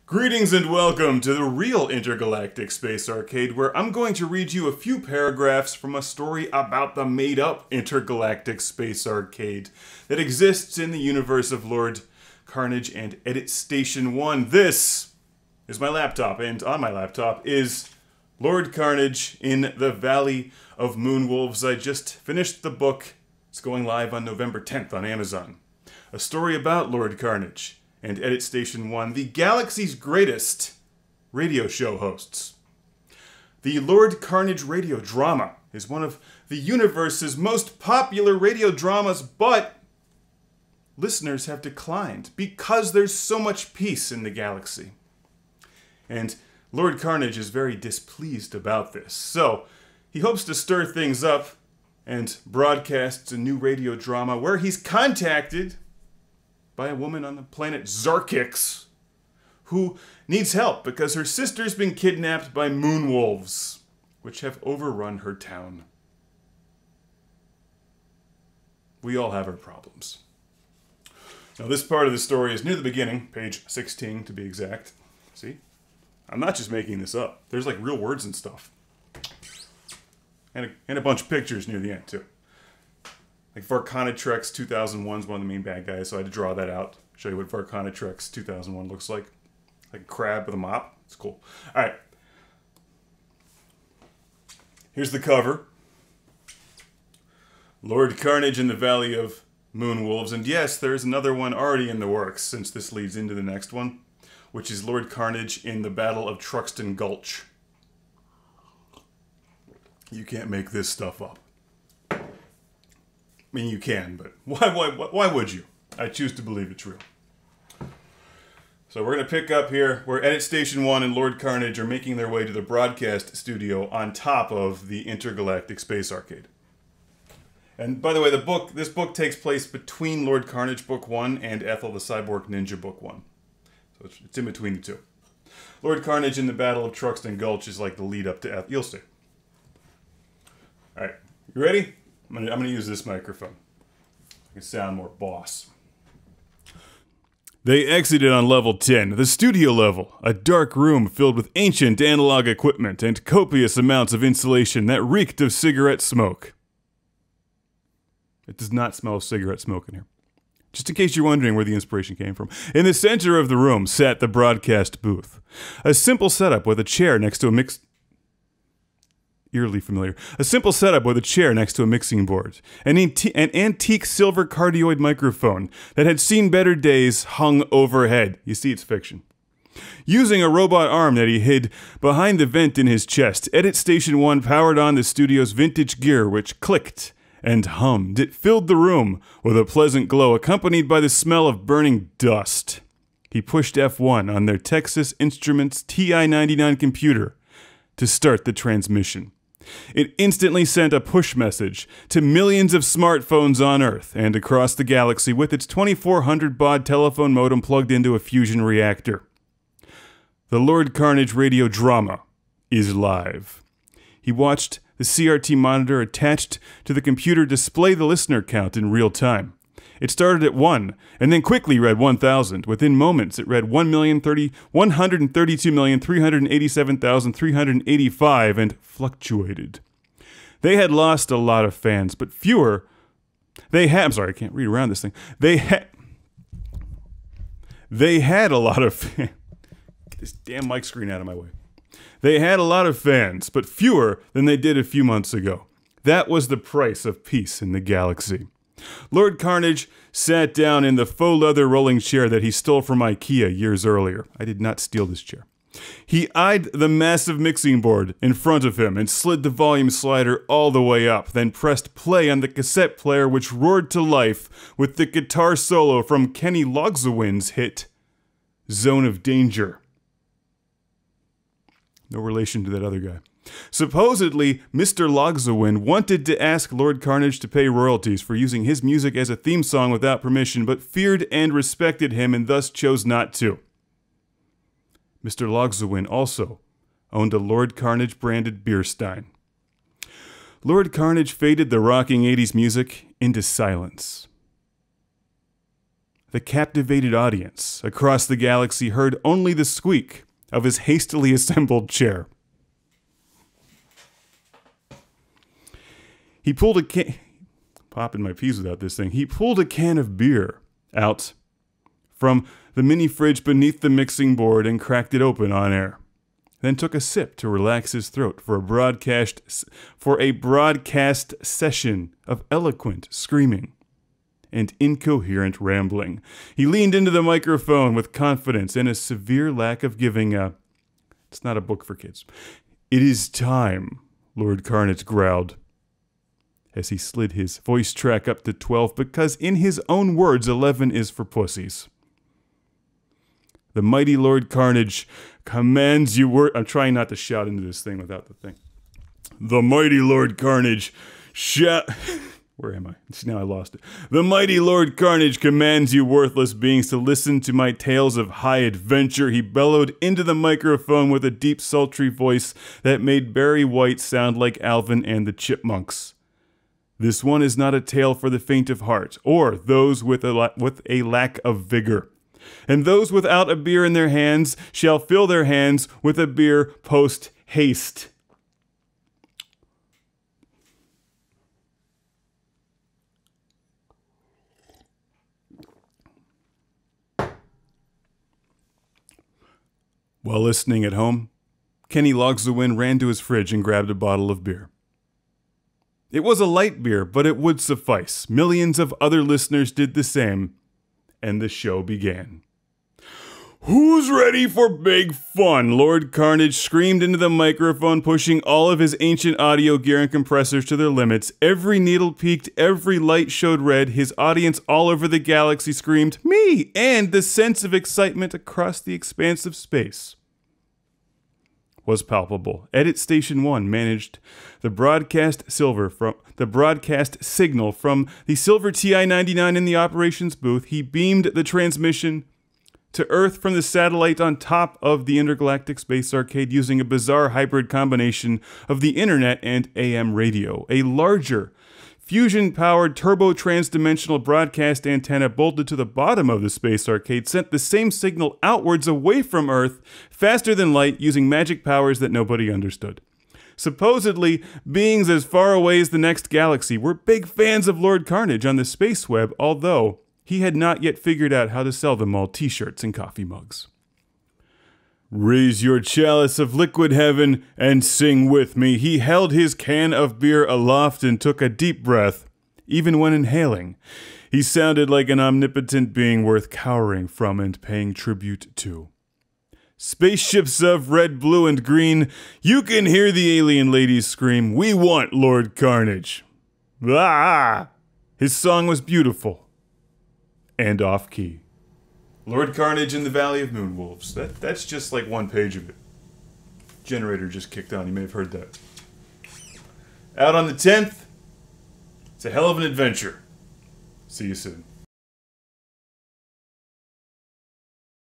Greetings and welcome to the real Intergalactic Space Arcade, where I'm going to read you a few paragraphs from a story about the made-up Intergalactic Space Arcade that exists in the universe of Lord Karnage and Edit Station 1. This is my laptop, and on my laptop is Lord Karnage in the Valley of Moonwolves. I just finished the book. It's going live on November 10th on Amazon. A story about Lord Karnage and Edit Station 1, the galaxy's greatest radio show hosts. The Lord Karnage radio drama is one of the universe's most popular radio dramas, but listeners have declined because there's so much peace in the galaxy. And Lord Karnage is very displeased about this, so he hopes to stir things up and broadcasts a new radio drama where he's contacted by a woman on the planet Zarkix who needs help because her sister's been kidnapped by moonwolves, which have overrun her town. We all have our problems. Now, this part of the story is near the beginning, page 16 to be exact. See? I'm not just making this up. There's like real words and stuff. And a bunch of pictures near the end, too. Like Karnage 2001 is one of the main bad guys, so I had to draw that out. Show you what Karnage 2001 looks like. Like a crab with a mop. It's cool. Alright. Here's the cover. Lord Karnage in the Valley of Moonwolves. And yes, there's another one already in the works, since this leads into the next one, which is Lord Karnage in the Battle of Truxton Gulch. You can't make this stuff up. I mean, you can, but why would you? I choose to believe it's real. So we're going to pick up here where Edit Station 1 and Lord Karnage are making their way to the broadcast studio on top of the Intergalactic Space Arcade. And by the way, this book takes place between Lord Karnage Book 1 and Ethel the Cyborg Ninja Book 1. So it's in between the two. Lord Karnage in the Battle of Truxton Gulch is like the lead up to Ethel. You'll see. Alright, you ready? I'm gonna use this microphone. I can sound more boss. They exited on level 10, the studio level, a dark room filled with ancient analog equipment and copious amounts of insulation that reeked of cigarette smoke. It does not smell of cigarette smoke in here. Just in case you're wondering where the inspiration came from. In the center of the room sat the broadcast booth. A simple setup with a chair next to a eerily familiar. A simple setup with a chair next to a mixing board. An antique silver cardioid microphone that had seen better days hung overhead. You see, it's fiction. Using a robot arm that he hid behind the vent in his chest, Edit Station 1 powered on the studio's vintage gear, which clicked and hummed. It filled the room with a pleasant glow, accompanied by the smell of burning dust. He pushed F1 on their Texas Instruments TI-99 computer to start the transmission. It instantly sent a push message to millions of smartphones on Earth and across the galaxy with its 2400 baud telephone modem plugged into a fusion reactor. The Lord Karnage radio drama is live. He watched the CRT monitor attached to the computer display the listener count in real time. It started at 1, and then quickly read 1,000. Within moments, it read 1,132,387,385 and fluctuated. They had lost a lot of fans, but fewer. I'm sorry, I can't read around this thing. They had a lot of fans. Get this damn mic screen out of my way. They had a lot of fans, but fewer than they did a few months ago. That was the price of peace in the galaxy. Lord Karnage sat down in the faux leather rolling chair that he stole from IKEA years earlier. I did not steal this chair. He eyed the massive mixing board in front of him and slid the volume slider all the way up, then pressed play on the cassette player which roared to life with the guitar solo from Kenny Loggins' hit, Zone of Danger. No relation to that other guy. Supposedly, Mr. Loggins wanted to ask Lord Karnage to pay royalties for using his music as a theme song without permission, but feared and respected him and thus chose not to. Mr. Loggins also owned a Lord Karnage branded beer stein. Lord Karnage faded the rocking 80s music into silence. The captivated audience across the galaxy heard only the squeak of his hastily assembled chair. He pulled a can... Popping my peas without this thing. He pulled a can of beer out from the mini fridge beneath the mixing board and cracked it open on air. Then took a sip to relax his throat for a broadcast session of eloquent screaming and incoherent rambling. He leaned into the microphone with confidence and a severe lack of giving a... It's not a book for kids. "It is time," Lord Karnage growled, as he slid his voice track up to 12, because in his own words, 11 is for pussies. "The mighty Lord Karnage commands you I'm trying not to shout into this thing without the thing. "The mighty Lord Karnage Where am I? Now I lost it. "The mighty Lord Karnage commands you worthless beings to listen to my tales of high adventure," he bellowed into the microphone with a deep, sultry voice that made Barry White sound like Alvin and the Chipmunks. "This one is not a tale for the faint of heart, or those with a lack of vigor. And those without a beer in their hands shall fill their hands with a beer post haste." While listening at home, Kenny Logs the Wind ran to his fridge and grabbed a bottle of beer. It was a light beer, but it would suffice. Millions of other listeners did the same, and the show began. "Who's ready for big fun?" Lord Karnage screamed into the microphone, pushing all of his ancient audio gear and compressors to their limits. Every needle peaked, every light showed red. His audience all over the galaxy screamed, "Me!" And the sense of excitement across the expanse of space was palpable. Edit Station 1 managed the broadcast signal from the silver TI-99 in the operations booth. He beamed the transmission to Earth from the satellite on top of the Intergalactic Space Arcade using a bizarre hybrid combination of the internet and AM radio. A larger, fusion-powered turbo-transdimensional broadcast antenna bolted to the bottom of the Space Arcade sent the same signal outwards away from Earth, faster than light, using magic powers that nobody understood. Supposedly, beings as far away as the next galaxy were big fans of Lord Karnage on the space web, although he had not yet figured out how to sell them all t-shirts and coffee mugs. "Raise your chalice of liquid heaven and sing with me." He held his can of beer aloft and took a deep breath. Even when inhaling, he sounded like an omnipotent being worth cowering from and paying tribute to. "Spaceships of red, blue, and green, you can hear the alien ladies scream, 'We want Lord Karnage.'" Ah! His song was beautiful and off-key. Lord Karnage in the Valley of Moonwolves. That's just like one page of it. Generator just kicked on. You may have heard that. Out on the 10th. It's a hell of an adventure. See you soon.